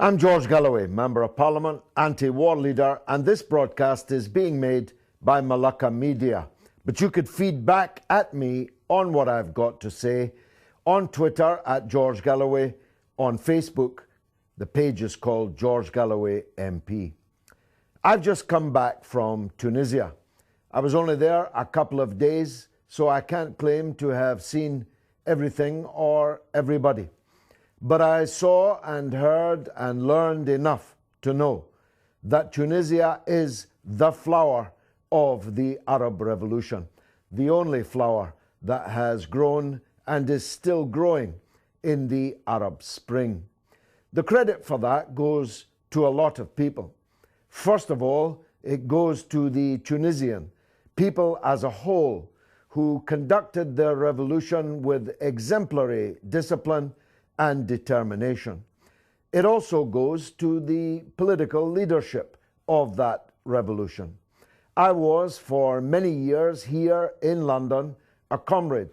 I'm George Galloway, Member of Parliament, anti-war leader, and this broadcast is being made by Malacca Media. But you could feed back at me on what I've got to say on Twitter at George Galloway, on Facebook. The page is called George Galloway MP. I've just come back from Tunisia. I was only there a couple of days, so I can't claim to have seen everything or everybody. But I saw and heard and learned enough to know that Tunisia is the flower of the Arab Revolution, the only flower that has grown and is still growing in the Arab Spring. The credit for that goes to a lot of people. First of all, it goes to the Tunisian people as a whole who conducted their revolution with exemplary discipline and determination. It also goes to the political leadership of that revolution. I was for many years here in London a comrade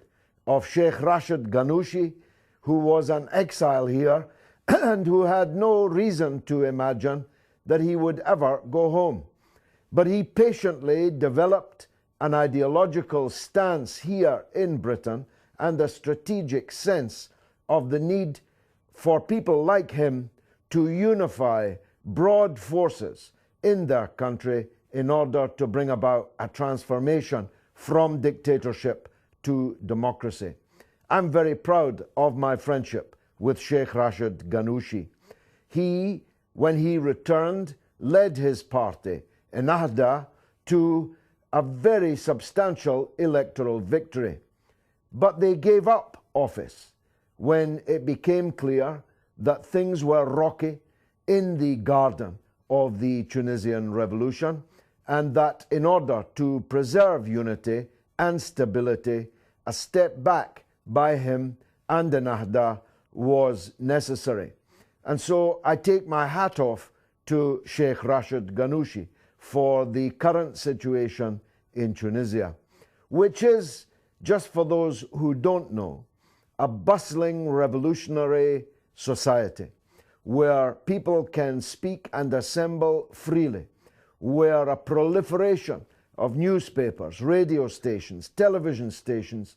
of Sheikh Ganushi, who was an exile here and who had no reason to imagine that he would ever go home. But he patiently developed an ideological stance here in Britain and a strategic sense of the need for people like him to unify broad forces in their country in order to bring about a transformation from dictatorship to democracy. I'm very proud of my friendship with Sheikh Ganushi. He, when he returned, led his party, Ennahda, to a very substantial electoral victory. But they gave up office when it became clear that things were rocky in the garden of the Tunisian revolution, and that in order to preserve unity and stability, a step back by him and Ennahda was necessary. And so I take my hat off to Sheikh Ganushi for the current situation in Tunisia, which is, just for those who don't know, a bustling revolutionary society where people can speak and assemble freely, where a proliferation of newspapers, radio stations, television stations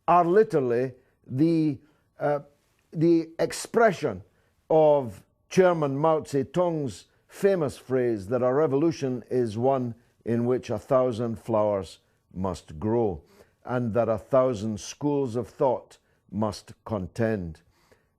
are literally the expression of Chairman Mao Zedong's famous phrase that a revolution is one in which 1,000 flowers must grow, and that 1,000 schools of thought must contend.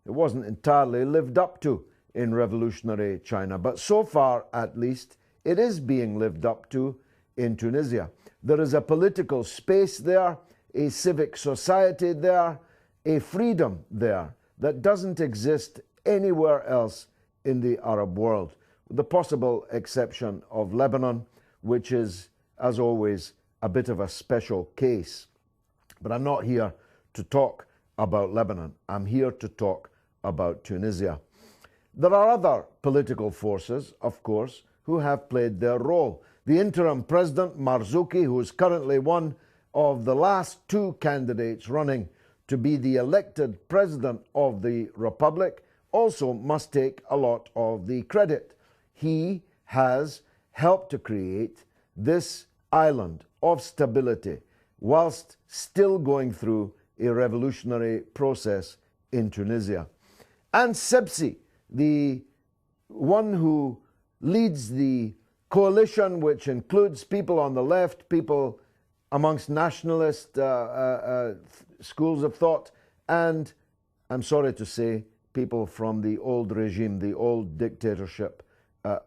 It wasn't entirely lived up to in revolutionary China, but so far, at least, it is being lived up to in Tunisia. There is a political space there, a civic society there, a freedom there that doesn't exist anywhere else in the Arab world, with the possible exception of Lebanon, which is, as always, a bit of a special case. But I'm not here to talk about Lebanon. I'm here to talk about Tunisia. There are other political forces, of course, who have played their role. The interim president, Marzuki, who is currently one of the last two candidates running to be the elected president of the Republic, also must take a lot of the credit. He has helped to create this island of stability whilst still going through a revolutionary process in Tunisia. And Sebsi, the one who leads the coalition, which includes people on the left, people amongst nationalist schools of thought, and, I'm sorry to say, people from the old regime, the old dictatorship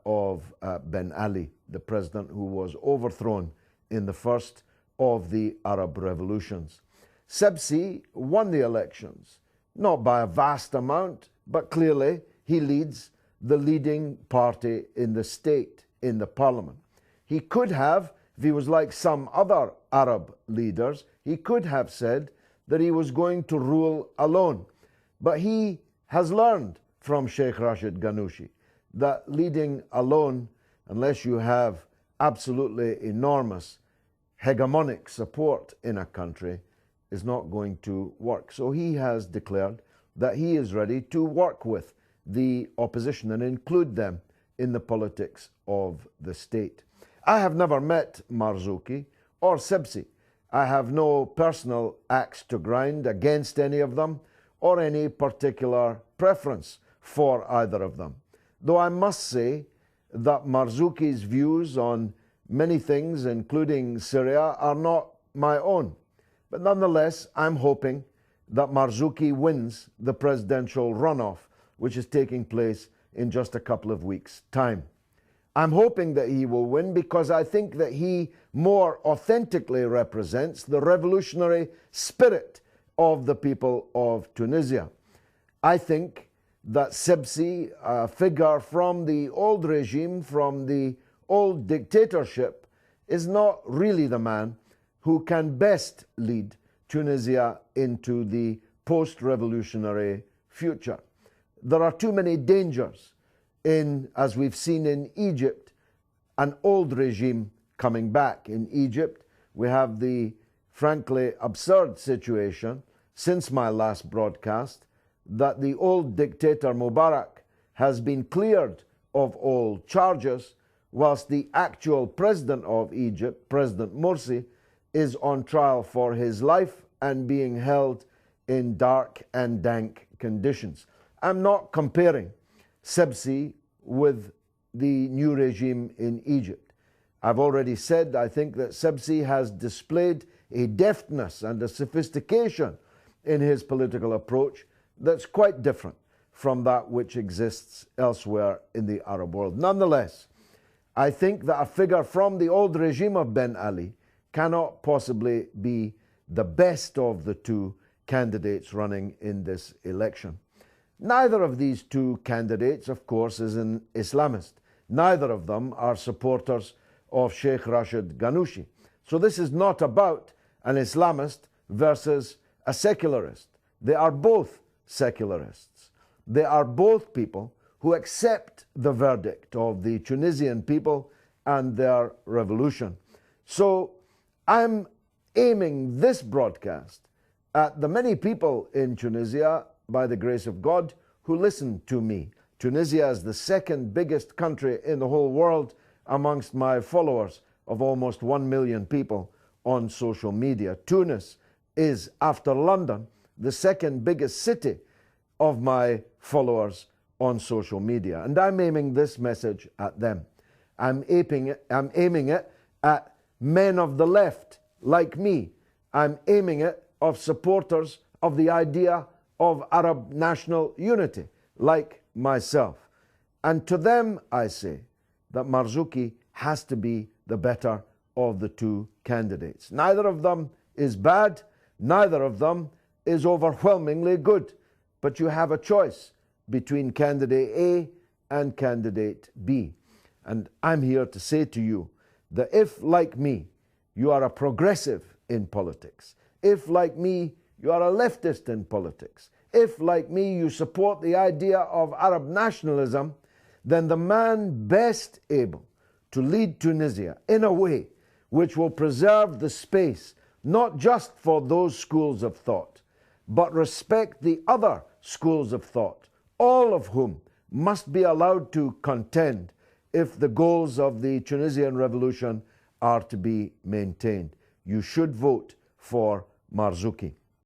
of Ben Ali, the president who was overthrown in the first of the Arab revolutions. Sebsi won the elections, not by a vast amount, but clearly he leads the leading party in the state, in the parliament. He could have, if he was like some other Arab leaders, he could have said that he was going to rule alone. But he has learned from Sheikh Ganushi that leading alone, unless you have absolutely enormous hegemonic support in a country, is not going to work. So he has declared that he is ready to work with the opposition and include them in the politics of the state. I have never met Marzuki or Sibsi. I have no personal axe to grind against any of them or any particular preference for either of them. Though I must say that Marzuki's views on many things, including Syria, are not my own. But nonetheless, I'm hoping that Marzuki wins the presidential runoff, which is taking place in just a couple of weeks' time. I'm hoping that he will win because I think that he more authentically represents the revolutionary spirit of the people of Tunisia. I think that Sibsi, a figure from the old regime, from the old dictatorship, is not really the man who can best lead Tunisia into the post-revolutionary future. There are too many dangers in, as we've seen in Egypt, an old regime coming back. In Egypt, we have the frankly absurd situation since my last broadcast that the old dictator Mubarak has been cleared of all charges, whilst the actual president of Egypt, President Morsi, is on trial for his life and being held in dark and dank conditions. I'm not comparing Sibsi with the new regime in Egypt. I've already said I think that Sibsi has displayed a deftness and a sophistication in his political approach that's quite different from that which exists elsewhere in the Arab world. Nonetheless, I think that a figure from the old regime of Ben Ali cannot possibly be the best of the two candidates running in this election. Neither of these two candidates, of course, is an Islamist. Neither of them are supporters of Sheikh Rashid Ganushi. So this is not about an Islamist versus a secularist. They are both secularists. They are both people who accept the verdict of the Tunisian people and their revolution. So I'm aiming this broadcast at the many people in Tunisia, by the grace of God, who listen to me. Tunisia is the second biggest country in the whole world amongst my followers of almost 1 million people on social media. Tunis is, after London, the second biggest city of my followers on social media. And I'm aiming this message at them. I'm aiming it at men of the left like me. I'm aiming it of supporters of the idea of Arab national unity like myself. And to them I say that Marzuki has to be the better of the two candidates. Neither of them is bad, neither of them is overwhelmingly good, but you have a choice between candidate A and candidate B. And I'm here to say to you that if, like me, you are a progressive in politics, if, like me, you are a leftist in politics, if, like me, you support the idea of Arab nationalism, then the man best able to lead Tunisia in a way which will preserve the space not just for those schools of thought, but respect the other schools of thought, all of whom must be allowed to contend if the goals of the Tunisian revolution are to be maintained. You should vote for Marzuki.